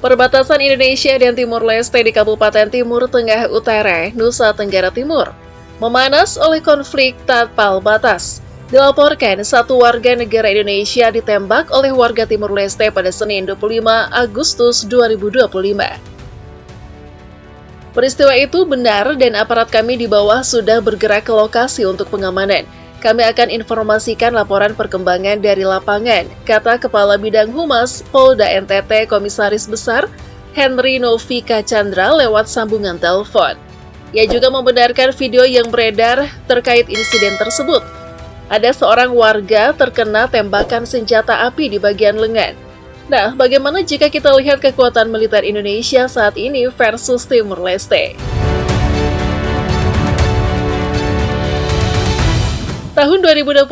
Perbatasan Indonesia dan Timur Leste di Kabupaten Timur Tengah Utara, Nusa Tenggara Timur, memanas oleh konflik tanpa batas. Dilaporkan, satu warga negara Indonesia ditembak oleh warga Timur Leste pada Senin 25 Agustus 2025. Peristiwa itu benar dan aparat kami di bawah sudah bergerak ke lokasi untuk pengamanan. Kami akan informasikan laporan perkembangan dari lapangan, kata Kepala Bidang Humas Polda NTT Komisaris Besar Henry Novika Chandra lewat sambungan telepon. Ia juga membenarkan video yang beredar terkait insiden tersebut. Ada seorang warga terkena tembakan senjata api di bagian lengan. Nah, bagaimana jika kita lihat kekuatan militer Indonesia saat ini versus Timur Leste? Tahun 2025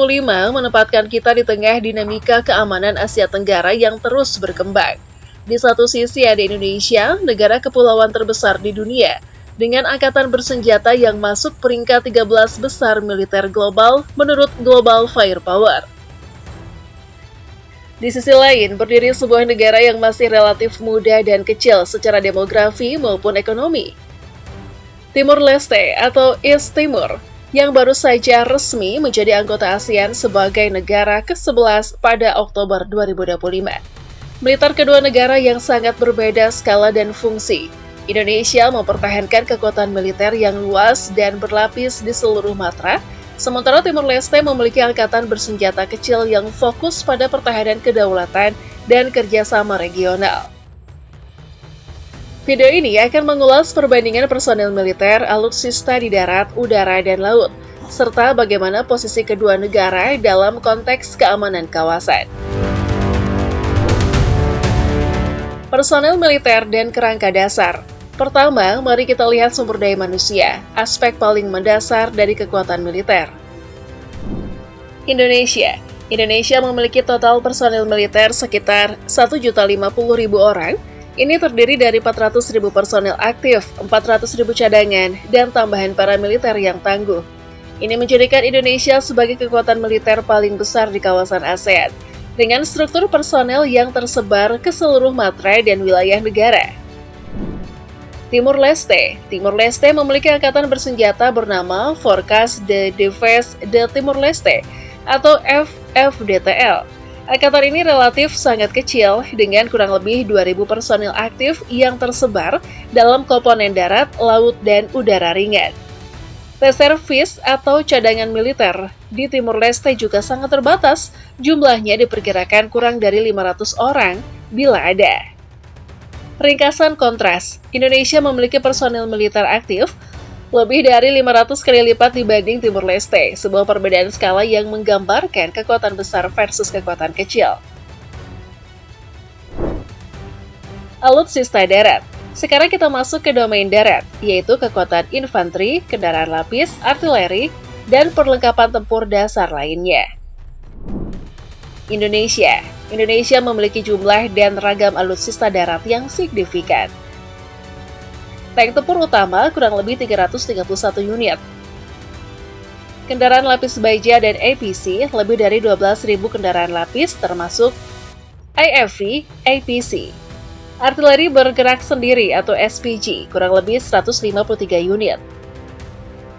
menempatkan kita di tengah dinamika keamanan Asia Tenggara yang terus berkembang. Di satu sisi ada Indonesia, negara kepulauan terbesar di dunia, dengan angkatan bersenjata yang masuk peringkat 13 besar militer global menurut Global Firepower. Di sisi lain, berdiri sebuah negara yang masih relatif muda dan kecil secara demografi maupun ekonomi. Timur Leste atau East Timor, yang baru saja resmi menjadi anggota ASEAN sebagai negara ke-11 pada Oktober 2025. Militer kedua negara yang sangat berbeda skala dan fungsi. Indonesia mempertahankan kekuatan militer yang luas dan berlapis di seluruh matra, sementara Timur Leste memiliki angkatan bersenjata kecil yang fokus pada pertahanan kedaulatan dan kerjasama regional. Video ini akan mengulas perbandingan personel militer alutsista di darat, udara, dan laut, serta bagaimana posisi kedua negara dalam konteks keamanan kawasan. Personel militer dan kerangka dasar. Pertama, mari kita lihat sumber daya manusia, aspek paling mendasar dari kekuatan militer. Indonesia memiliki total personel militer sekitar 1.050.000 orang. Ini terdiri dari 400.000 personel aktif, 400.000 cadangan, dan tambahan paramiliter yang tangguh. Ini menjadikan Indonesia sebagai kekuatan militer paling besar di kawasan ASEAN, dengan struktur personel yang tersebar ke seluruh matra dan wilayah negara. Timur Leste memiliki angkatan bersenjata bernama Forces de Défense de Timor Leste atau FFDTL. Angkatan ini relatif sangat kecil dengan kurang lebih 2.000 personil aktif yang tersebar dalam komponen darat, laut, dan udara ringan. Reservis atau cadangan militer di Timur Leste juga sangat terbatas, jumlahnya diperkirakan kurang dari 500 orang bila ada. Ringkasan kontras, Indonesia memiliki personil militer aktif lebih dari 500 kali lipat dibanding Timur Leste, sebuah perbedaan skala yang menggambarkan kekuatan besar versus kekuatan kecil. Alutsista darat. Sekarang kita masuk ke domain darat, yaitu kekuatan infanteri, kendaraan lapis, artileri, dan perlengkapan tempur dasar lainnya. Indonesia memiliki jumlah dan ragam alutsista darat yang signifikan. Tank tempur utama kurang lebih 331 unit. Kendaraan lapis baja dan APC lebih dari 12.000 kendaraan lapis termasuk IFV, APC. Artileri bergerak sendiri atau SPG kurang lebih 153 unit.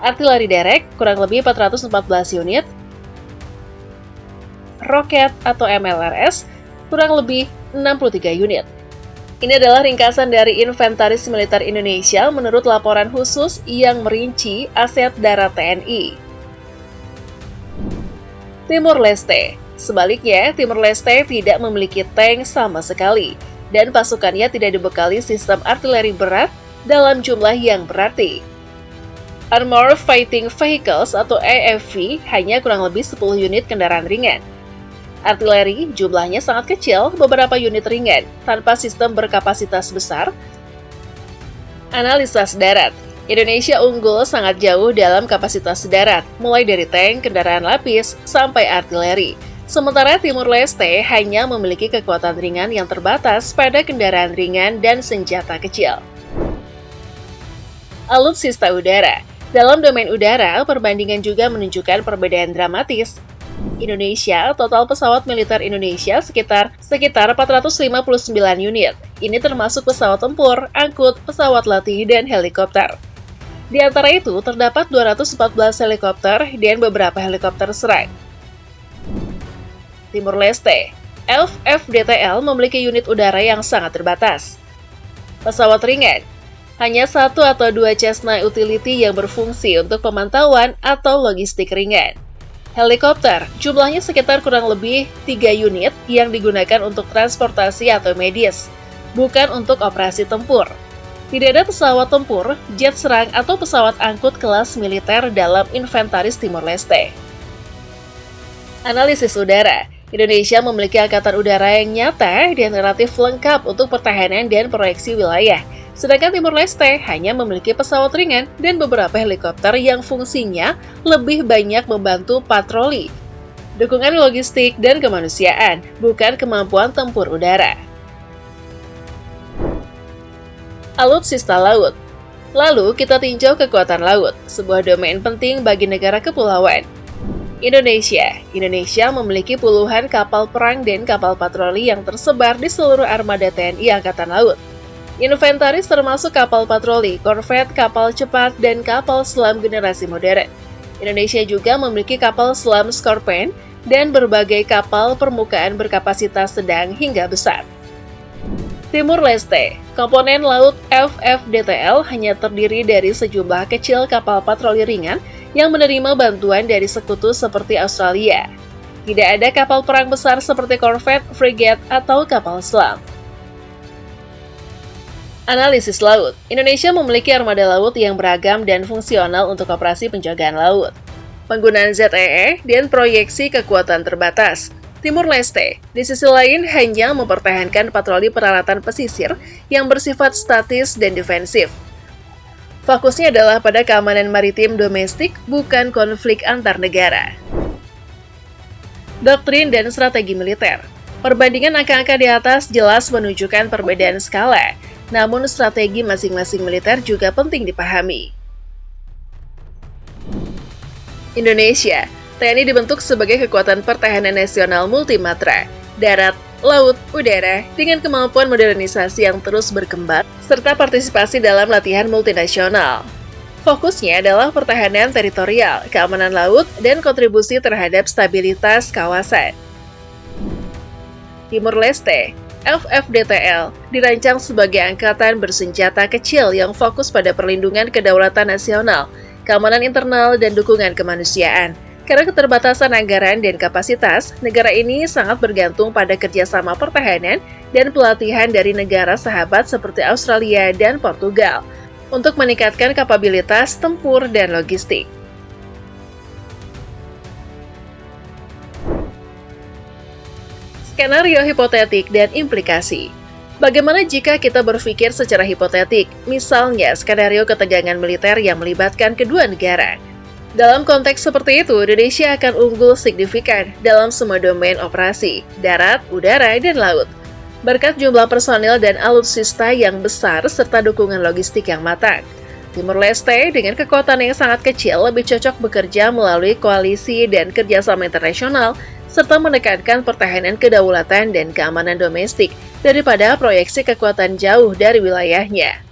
Artileri derek kurang lebih 414 unit. Roket atau MLRS kurang lebih 63 unit. Ini adalah ringkasan dari Inventaris Militer Indonesia menurut laporan khusus yang merinci aset darat TNI. Timur Leste. Sebaliknya, Timur Leste tidak memiliki tank sama sekali, dan pasukannya tidak dibekali sistem artileri berat dalam jumlah yang berarti. Armored Fighting Vehicles atau AFV hanya kurang lebih 10 unit kendaraan ringan. Artileri jumlahnya sangat kecil, beberapa unit ringan, tanpa sistem berkapasitas besar. Analisa darat. Indonesia unggul sangat jauh dalam kapasitas darat, mulai dari tank, kendaraan lapis, sampai artileri. Sementara Timur Leste hanya memiliki kekuatan ringan yang terbatas pada kendaraan ringan dan senjata kecil. Alutsista udara. Dalam domain udara, perbandingan juga menunjukkan perbedaan dramatis. Indonesia, total pesawat militer Indonesia sekitar 459 unit. Ini termasuk pesawat tempur, angkut, pesawat latih, dan helikopter. Di antara itu, terdapat 214 helikopter dan beberapa helikopter serang. Timur Leste, FFDTL memiliki unit udara yang sangat terbatas. Pesawat ringan, hanya 1 atau 2 Cessna Utility yang berfungsi untuk pemantauan atau logistik ringan. Helikopter, jumlahnya sekitar kurang lebih 3 unit yang digunakan untuk transportasi atau medis, bukan untuk operasi tempur. Tidak ada pesawat tempur, jet serang, atau pesawat angkut kelas militer dalam inventaris Timor Leste. Analisis udara. Indonesia memiliki angkatan udara yang nyata dan relatif lengkap untuk pertahanan dan proyeksi wilayah. Sedangkan Timor Leste hanya memiliki pesawat ringan dan beberapa helikopter yang fungsinya lebih banyak membantu patroli, dukungan logistik, dan kemanusiaan, bukan kemampuan tempur udara. Alutsista laut. Lalu kita tinjau kekuatan laut, sebuah domain penting bagi negara kepulauan. Indonesia memiliki puluhan kapal perang dan kapal patroli yang tersebar di seluruh armada TNI Angkatan Laut. Inventaris termasuk kapal patroli, korvet, kapal cepat, dan kapal selam generasi modern. Indonesia juga memiliki kapal selam Scorpion dan berbagai kapal permukaan berkapasitas sedang hingga besar. Timur Leste, komponen laut FFDTL hanya terdiri dari sejumlah kecil kapal patroli ringan yang menerima bantuan dari sekutu seperti Australia. Tidak ada kapal perang besar seperti korvet, frigate, atau kapal selam. Analisis laut. Indonesia memiliki armada laut yang beragam dan fungsional untuk operasi penjagaan laut. Penggunaan ZEE dan proyeksi kekuatan terbatas. Timur Leste, di sisi lain, hanya mempertahankan patroli peralatan pesisir yang bersifat statis dan defensif. Fokusnya adalah pada keamanan maritim domestik, bukan konflik antar negara. Doktrin dan strategi militer. Perbandingan angka-angka di atas jelas menunjukkan perbedaan skala, namun strategi masing-masing militer juga penting dipahami. Indonesia, TNI dibentuk sebagai kekuatan pertahanan nasional multimatra, darat, laut, udara, dengan kemampuan modernisasi yang terus berkembang, serta partisipasi dalam latihan multinasional. Fokusnya adalah pertahanan teritorial, keamanan laut, dan kontribusi terhadap stabilitas kawasan. Timur Leste, FFDTL, dirancang sebagai angkatan bersenjata kecil yang fokus pada perlindungan kedaulatan nasional, keamanan internal, dan dukungan kemanusiaan. Karena keterbatasan anggaran dan kapasitas, negara ini sangat bergantung pada kerjasama pertahanan dan pelatihan dari negara sahabat seperti Australia dan Portugal untuk meningkatkan kapabilitas tempur dan logistik. Skenario hipotetik dan implikasi. Bagaimana jika kita berpikir secara hipotetik, misalnya skenario ketegangan militer yang melibatkan kedua negara? Dalam konteks seperti itu, Indonesia akan unggul signifikan dalam semua domain operasi, darat, udara, dan laut. Berkat jumlah personil dan alutsista yang besar serta dukungan logistik yang matang. Timur Leste dengan kekuatan yang sangat kecil lebih cocok bekerja melalui koalisi dan kerjasama internasional, serta menekankan pertahanan kedaulatan dan keamanan domestik daripada proyeksi kekuatan jauh dari wilayahnya.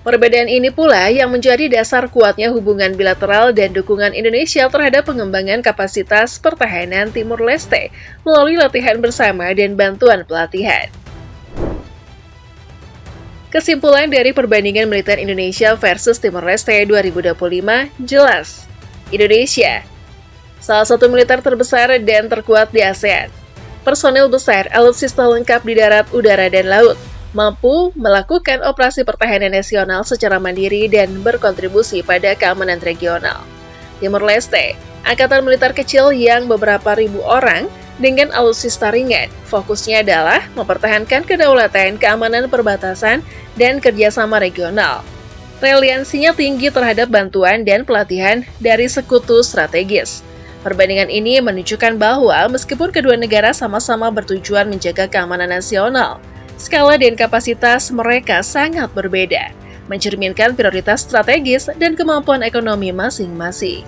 Perbedaan ini pula yang menjadi dasar kuatnya hubungan bilateral dan dukungan Indonesia terhadap pengembangan kapasitas pertahanan Timur Leste melalui latihan bersama dan bantuan pelatihan. Kesimpulan dari perbandingan militer Indonesia versus Timor Leste 2025 jelas. Indonesia, salah satu militer terbesar dan terkuat di ASEAN. Personil besar, alutsista lengkap di darat, udara, dan laut. Mampu melakukan operasi pertahanan nasional secara mandiri dan berkontribusi pada keamanan regional. Timor Leste, angkatan militer kecil yang beberapa ribu orang dengan alutsista ringan. Fokusnya adalah mempertahankan kedaulatan, keamanan perbatasan, dan kerjasama regional. Reliansinya tinggi terhadap bantuan dan pelatihan dari sekutu strategis. Perbandingan ini menunjukkan bahwa meskipun kedua negara sama-sama bertujuan menjaga keamanan nasional, skala dan kapasitas mereka sangat berbeda, mencerminkan prioritas strategis dan kemampuan ekonomi masing-masing.